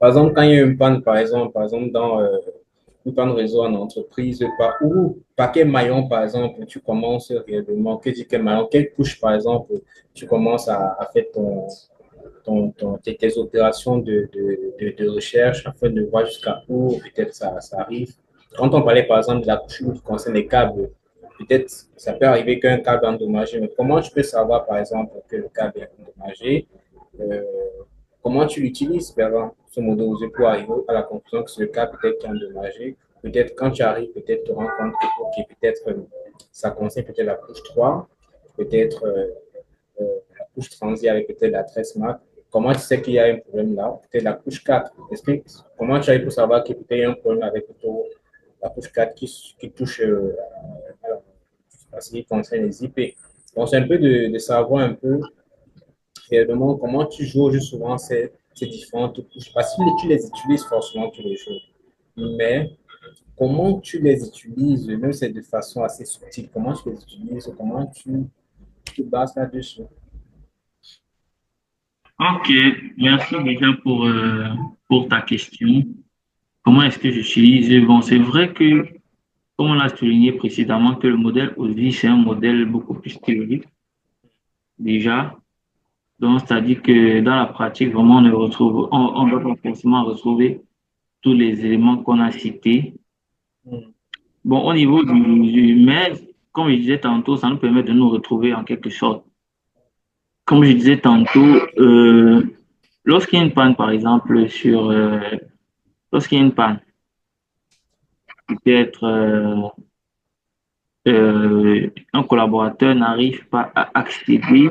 Par exemple, quand il y a une panne, par exemple dans une panne réseau en entreprise, par quel maillon, par exemple, tu commences réellement, que dit quel maillon, quelle couche, par exemple, tu commences à faire tes opérations de recherche afin de voir jusqu'à où peut-être ça arrive. Quand on parlait, par exemple, de la couche qui concerne les câbles, peut-être ça peut arriver qu'un câble est endommagé, mais comment tu peux savoir, par exemple, que le câble est endommagé? Euh, Comment tu l'utilises, vers ce modèle pour arriver à la conclusion que ce câble peut-être qui est endommagé. Peut-être quand tu arrives, peut-être te rends compte que ok, peut-être ça concerne peut-être la couche 3, peut-être euh, la couche transit avec peut-être la tresse mat. Comment tu sais qu'il y a un problème là? Peut-être la couche 4. Comment tu arrives pour savoir qu'il peut y a un problème avec plutôt la couche 4 qui touche à ce qui concerne les IP? Donc, c'est un peu de savoir un peu réellement comment tu joues juste souvent ces différentes couches. Parce que tu les utilises forcément tous les jours. Mais comment tu les utilises, même c'est de façon assez subtile, comment tu les utilises, comment tu te bases là-dessus? Ok, merci déjà pour ta question. Comment est-ce que j'utilise? Bon, c'est vrai que, comme on l'a souligné précédemment, que le modèle OSI, c'est un modèle beaucoup plus théorique déjà. Donc, c'est-à-dire que dans la pratique, vraiment, on va pas forcément retrouver tous les éléments qu'on a cités. Mm. Bon, au niveau mais, comme je disais tantôt, ça nous permet de nous retrouver en quelque sorte. Comme je disais tantôt, lorsqu'il y a une panne, par exemple, lorsqu'il y a une panne, peut-être un collaborateur n'arrive pas à accéder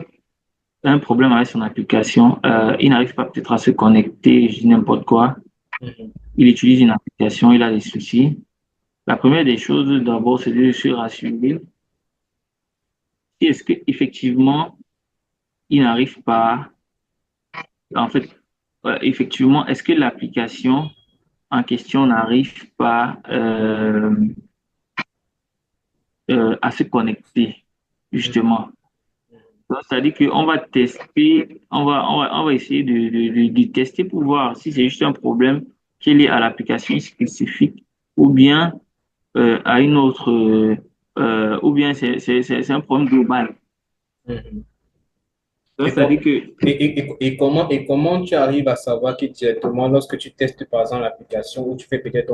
à un problème avec son application, il n'arrive pas peut-être à se connecter, je dis n'importe quoi, Mhm. il utilise une application, il a des soucis. La première des choses, d'abord, c'est de se rassurer si est-ce qu'effectivement, il n'arrive pas, en fait, effectivement, est-ce que l'application en question n'arrive pas à se connecter, justement. Donc, c'est-à-dire qu'on va tester, on va essayer de tester pour voir si c'est juste un problème qui est lié à l'application spécifique ou bien à une autre, ou bien c'est un problème global. Mhm. Donc, Et, c'est-à-dire com- que, et comment tu arrives à savoir que directement, lorsque tu testes par exemple l'application ou tu fais peut-être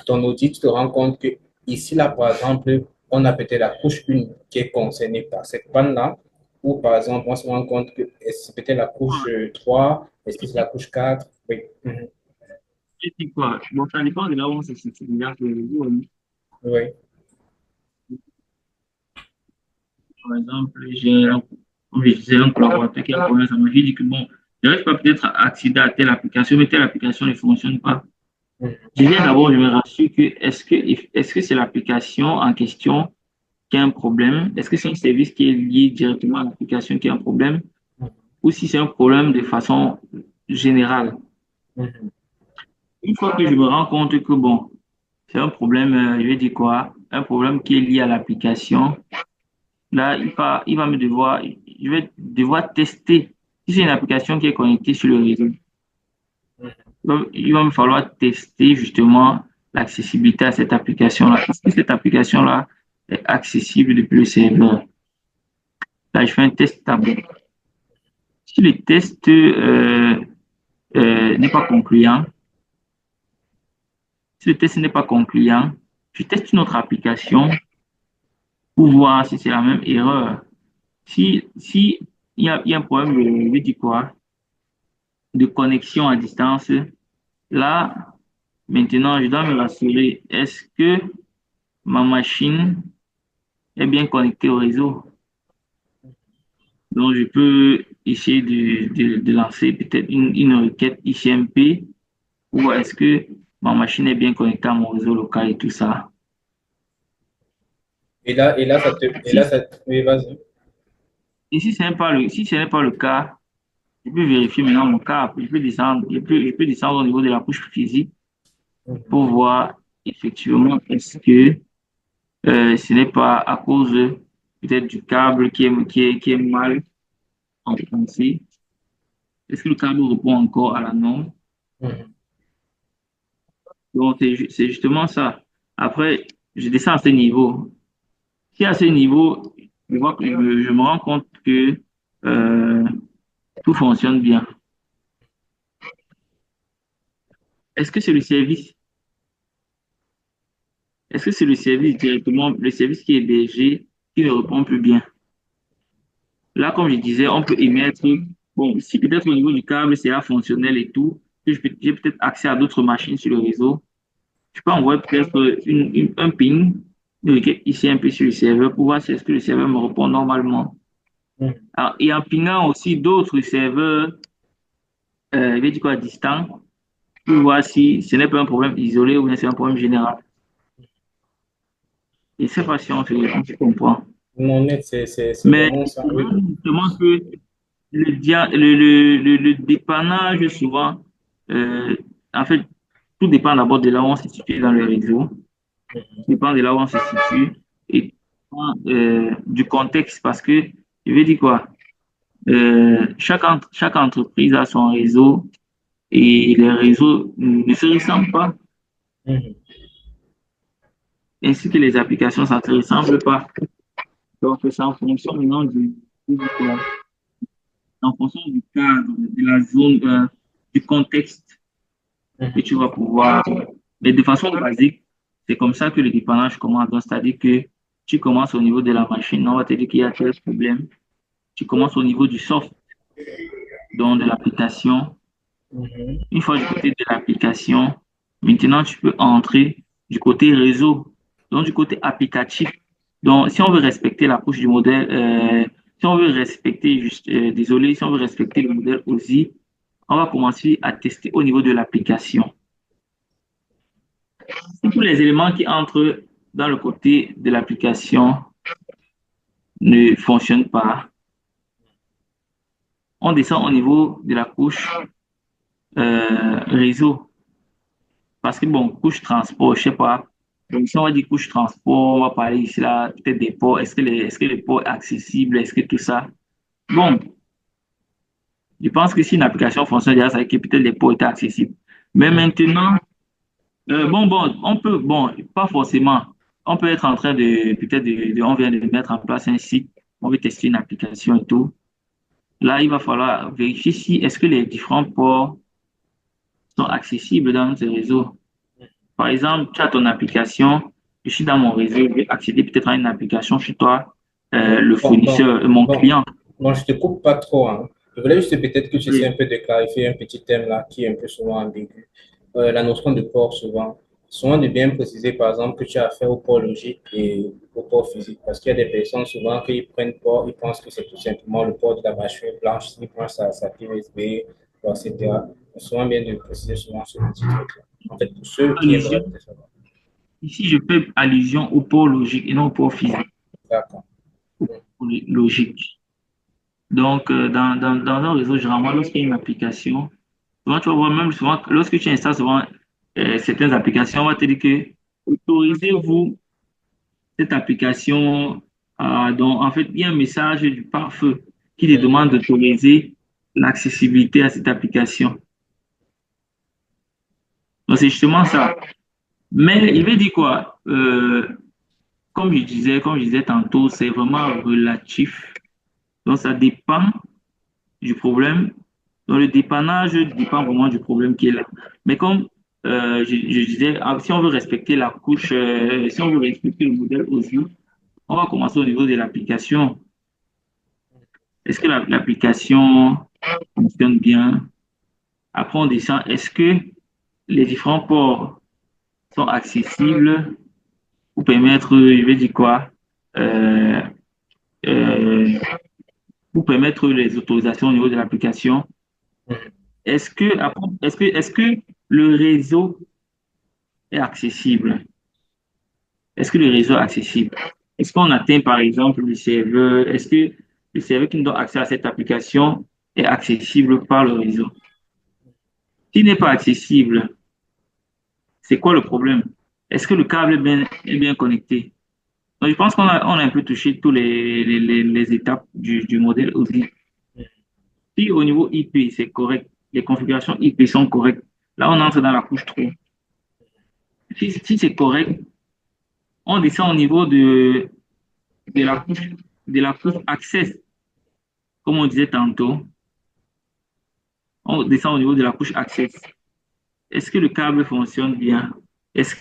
ton audit, tu te rends compte que ici, là, par exemple, on a peut-être la couche 1 qui est concernée par cette panne-là, ou par exemple, on se rend compte que c'est peut-être la couche 3, est-ce que c'est la couche 4? Oui. Mhm. je dis quoi? Bon, ça dépend de là où on se situe. Déjà, Oui. par exemple, comme je disais, un collaborateur qui a un problème, ça m'a dit que bon, je n'arrive pas peut-être à accéder à telle application, mais telle application ne fonctionne pas. Mhm. Je viens d'abord, je me rassure que est-ce que c'est l'application en question qui a un problème? Est-ce que c'est un service qui est lié directement à l'application qui a un problème? Ou si c'est un problème de façon générale? Mhm. Une fois que je me rends compte que bon, c'est un problème, je vais dire quoi? Un problème qui est lié à l'application. Là, il va me devoir, je vais devoir tester. Si c'est une application qui est connectée sur le réseau, il va me falloir tester justement l'accessibilité à cette application-là. Est-ce que cette application-là est accessible depuis le serveur? Là, je fais un test tableau. Si le test n'est pas concluant, si le test n'est pas concluant, je teste une autre application pour voir si c'est la même erreur. Si il y a un problème de, je vais dire quoi, de connexion à distance, là, maintenant, je dois me rassurer, est-ce que ma machine est bien connectée au réseau? Donc, je peux essayer de lancer peut-être une requête ICMP ou est-ce que ma machine est bien connectée à mon réseau local et tout ça. Et là, oui, vas-y. Et si ce n'est pas si ce n'est pas le cas, je peux vérifier maintenant mon cas. Je peux descendre au niveau de la couche physique Mhm. pour voir effectivement est-ce que ce n'est pas à cause peut-être du câble qui est mal enfoncé. Est-ce que le câble répond encore à la norme? Mhm. Donc, c'est justement ça. Après, je descends à ce niveau. Si à ce niveau, je me rends compte que euh, tout fonctionne bien, est-ce que c'est le service? Est-ce que c'est le service directement, le service qui est hébergé, qui ne répond plus bien? Là, comme je disais, on peut émettre, bon, si peut-être au niveau du câble, c'est là fonctionnel et tout, que j'ai peut-être accès à d'autres machines sur le réseau, je peux envoyer peut-être un ping, une requête ici un peu sur le serveur pour voir si est-ce que le serveur me répond normalement. Mhm. Alors, et en pingant aussi d'autres serveurs, je vais dire quoi, distants, pour voir si ce n'est pas un problème isolé ou bien c'est un problème général. Et cette façon, on se comprend. Non, net, c'est Mais vraiment ça, oui. justement que le dépannage, souvent, euh, en fait, tout dépend d'abord de là où on se situe dans le réseau, tout dépend de là où on se situe et du contexte, parce que, je vais dire quoi, chaque entreprise a son réseau et les réseaux ne se ressemblent pas, Mhm. ainsi que les applications, ça ne se ressemble pas. Donc, c'est en fonction maintenant en fonction du cadre, de la zone, du contexte que Mhm. tu vas pouvoir. Mais de façon basique, c'est comme ça que le dépannage commence. Donc, c'est-à-dire que tu commences au niveau de la machine, on va te dire qu'il y a tel problème. Tu commences au niveau du soft, donc de l'application. Mhm. Une fois du côté de l'application, maintenant tu peux entrer du côté réseau, donc du côté applicatif. Donc, si on veut respecter la couche du modèle, si on veut respecter, désolé, si on veut respecter le modèle OSI, on va commencer à tester au niveau de l'application. Si tous les éléments qui entrent dans le côté de l'application ne fonctionnent pas, on descend au niveau de la couche réseau. Parce que bon, couche transport, je sais pas. Donc si on va dire couche transport, on va parler ici là, peut-être des ports. Est-ce que les ports sont accessibles? Est-ce que tout ça? Bon, je pense que si une application fonctionne déjà, ça veut dire que peut-être les ports étaient accessibles. Mais Mhm. maintenant, on peut, bon, pas forcément. On peut être en train de, peut-être on vient de mettre en place un site, on veut tester une application et tout. Là, il va falloir vérifier si est-ce que les différents ports sont accessibles dans notre réseau. Par exemple, tu as ton application, je suis dans mon réseau, je vais accéder peut-être à une application chez toi, le Bon, bon, fournisseur, mon bon, client. bon, je te coupe pas trop, hein. Je voulais juste peut-être que tu essaies un Oui. peu de clarifier un petit thème là qui est un peu souvent ambigu. La notion de port, souvent. Souvent de bien préciser, par exemple, que tu as affaire au port logique et au port physique. Parce qu'il y a des personnes, souvent, qui prennent port, ils pensent que c'est tout simplement le port de la machine blanche, ils prennent sa clé USB, etc. Mais souvent bien de préciser souvent ce petit truc-là. En fait, pour ceux qui aimeraient Allusion. peut-être savoir. Ici, je fais allusion au port logique et non au port physique. D'accord. Logique. Donc, dans un réseau, généralement, lorsqu'il y a une application, souvent, tu vas voir même souvent, lorsque tu installes souvent certaines applications, on va te dire que autorisez-vous cette application. Donc, en fait, il y a un message du pare-feu qui te demande Mhm. d'autoriser l'accessibilité à cette application. Donc, c'est justement ça. Mais il veut dire quoi? Comme je disais tantôt, c'est vraiment relatif. Donc, ça dépend du problème. Donc, le dépannage dépend vraiment du problème qui est là. Mais comme je disais, si on veut respecter la couche, si on veut respecter le modèle aussi, on va commencer au niveau de l'application. Est-ce que l'application fonctionne bien? Après, on descend. Est-ce que les différents ports sont accessibles pour permettre, je vais dire quoi, euh, euh, pour permettre les autorisations au niveau de l'application? Mhm. Est-ce que le réseau est accessible? Est-ce que le réseau est accessible? Est-ce qu'on atteint, par exemple, le serveur? Est-ce que le serveur qui nous donne accès à cette application est accessible par le réseau? S'il n'est pas accessible, c'est quoi le problème? Est-ce que le câble est bien connecté? Donc, je pense on a un peu touché tous les étapes du modèle aussi. Si au niveau IP, c'est correct, les configurations IP sont correctes, là, on entre dans la couche 3. Si c'est correct, on descend au niveau de de la couche Access, comme on disait tantôt. On descend au niveau de la couche Access. Est-ce que le câble fonctionne bien? Est-ce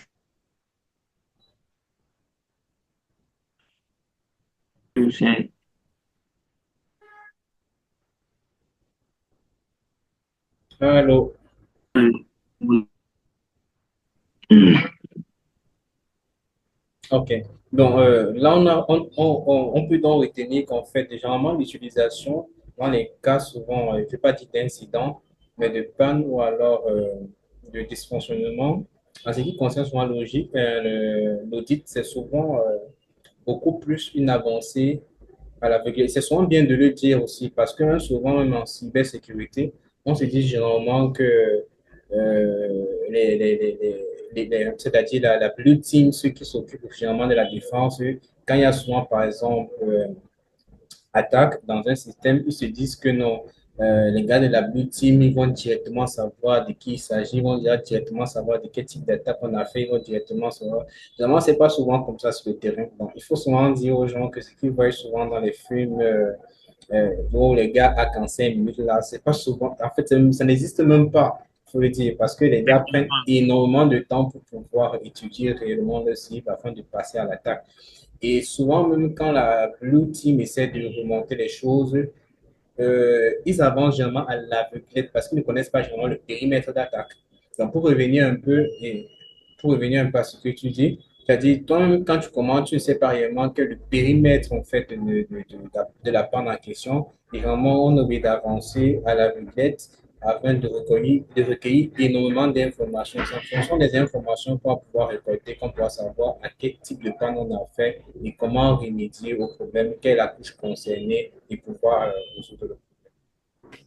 que c'est... Allô. Oui. OK. Donc, là, on peut donc retenir qu'en fait, généralement, l'utilisation, dans les cas souvent, je ne vais pas dire d'incident, mais de panne ou alors de dysfonctionnement, en ce qui concerne souvent l'audit, c'est souvent beaucoup plus une avancée à l'aveugle. C'est souvent bien de le dire aussi, parce que hein, souvent, même en cybersécurité, on se dit généralement que c'est-à-dire la blue team, ceux qui s'occupent finalement de la défense, quand il y a souvent, par exemple, attaque dans un système, ils se disent que non, les gars de la blue team, ils vont directement savoir de qui il s'agit, ils vont directement savoir de quel type d'attaque on a fait, ils vont directement savoir. Vraiment, c'est pas souvent comme ça sur le terrain. Donc, il faut souvent dire aux gens que ce qu'ils voient souvent dans les films, où les gars hackent en 5 minutes, là, c'est pas souvent, en fait, ça n'existe même pas, il faut le dire, parce que les gars prennent énormément de temps pour pouvoir étudier réellement le cible afin de passer à l'attaque. Et souvent, même quand la Blue Team essaie de remonter les choses, ils avancent généralement à l'aveuglette parce qu'ils ne connaissent pas généralement le périmètre d'attaque. Donc, pour revenir un peu à ce que tu dis, c'est-à-dire, toi, quand tu commences, tu ne sais pas réellement que le périmètre, en fait, de la panne en question, et vraiment, on est d'avancer à l'aveuglette afin de recueillir énormément d'informations. C'est en fonction des informations qu'on va pouvoir récolter, qu'on pourra savoir à quel type de panne on a fait et comment remédier au problème, quelle est la couche concernée et pouvoir résoudre le problème.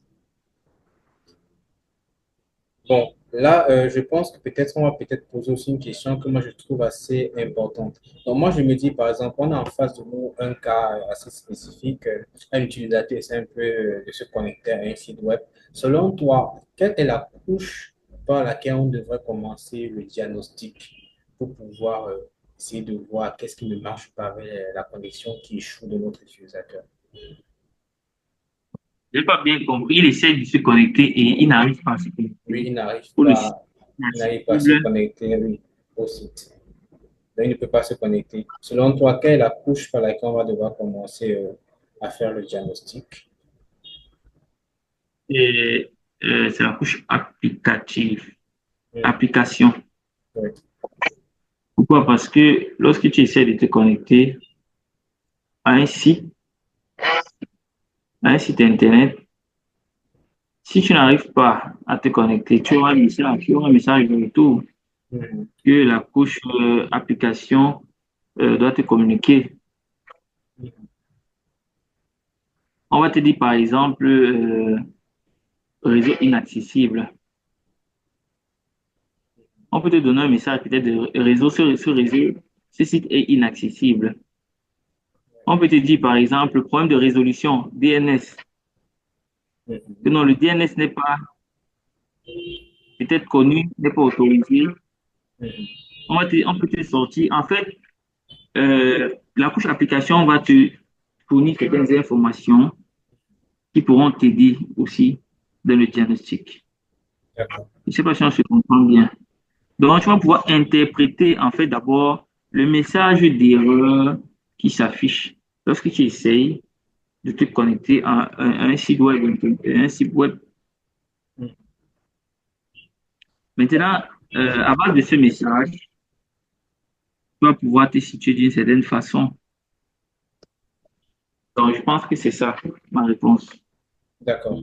Bon, là, je pense que peut-être on va peut-être poser aussi une question que moi je trouve assez importante. Donc moi je me dis par exemple, on a en face de nous un cas assez spécifique, un utilisateur essaie un peu de se connecter à un site web. Selon toi, quelle est la couche par laquelle on devrait commencer le diagnostic pour pouvoir essayer de voir qu'est-ce qui ne marche pas avec la connexion qui échoue de notre utilisateur? Je n'ai pas bien compris. Il essaie de se connecter et il n'arrive pas à se Lui, connecter. Pour le site il n'arrive pas à se inaccessible, connecter, oui, au site. Donc, il ne peut pas se connecter. Selon toi, quelle est la couche par laquelle on va devoir commencer à faire le diagnostic? et, c'est la couche applicative. Hmm, Application. oui, Pourquoi? Parce que lorsque tu essaies de te connecter à à un site Internet, si tu n'arrives pas à te connecter, tu auras un message de retour hmm, que la couche application doit te communiquer. hmm, On va te dire par exemple réseau inaccessible. On peut te donner un message peut-être de réseau, ce réseau, ce site est inaccessible. On peut te dire par exemple problème de résolution, DNS, que hmm, non, le DNS n'est pas peut-être connu, n'est pas autorisé. hmm. On peut te sortir. En fait, la couche application va te fournir certaines informations qui pourront t'aider aussi dans le diagnostic. D'accord. Je ne sais pas si on se comprend bien. Donc, tu vas pouvoir interpréter en fait d'abord le message d'erreur qui s'affiche lorsque tu essayes de te connecter à un site web, un site web. Hmm. Maintenant, à base de ce message, tu vas pouvoir te situer d'une certaine façon. Donc, je pense que c'est ça ma réponse. D'accord.